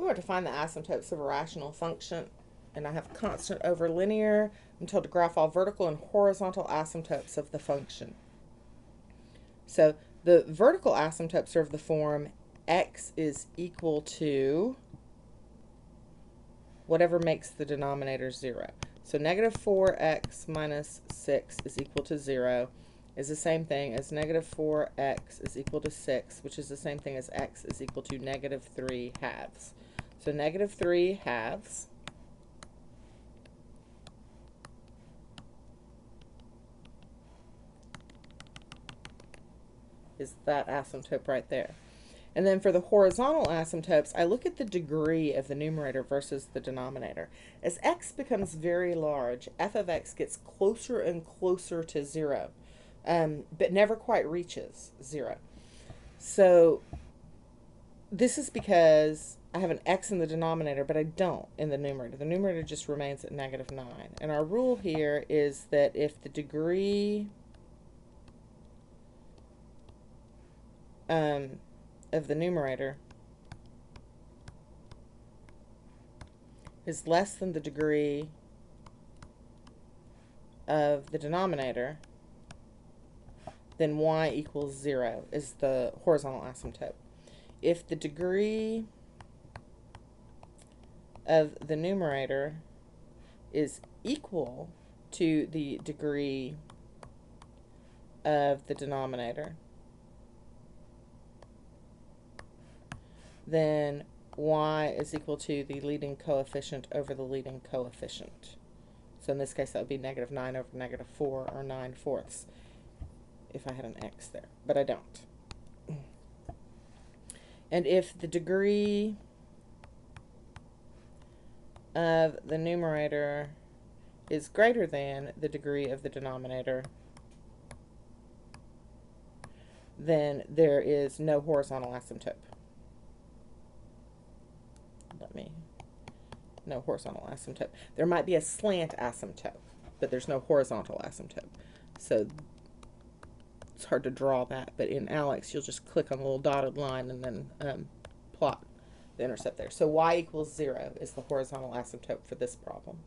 want to find the asymptotes of a rational function, and I have constant over linear. I'm told to graph all vertical and horizontal asymptotes of the function. So the vertical asymptotes are of the form x is equal to whatever makes the denominator 0. So negative 4x minus 6 is equal to 0 is the same thing as negative 4x is equal to 6, which is the same thing as x is equal to negative 3 halves. So negative 3 halves is that asymptote right there. And then for the horizontal asymptotes, I look at the degree of the numerator versus the denominator. As x becomes very large, f of x gets closer and closer to 0, but never quite reaches 0. So this is because I have an x in the denominator, but I don't in the numerator. The numerator just remains at negative 9. And our rule here is that if the degree of the numerator is less than the degree of the denominator, then y equals 0 is the horizontal asymptote. If the degree of the numerator is equal to the degree of the denominator, then y is equal to the leading coefficient over the leading coefficient. So in this case, that would be negative 9 over negative 4, or 9/4, if I had an x there, but I don't. And if the degree of the numerator is greater than the degree of the denominator, then there is no horizontal asymptote. No horizontal asymptote. There might be a slant asymptote, but there's no horizontal asymptote. So it's hard to draw that, but in ALEKS, you'll just click on the little dotted line and then plot the intercept there. So y equals 0 is the horizontal asymptote for this problem.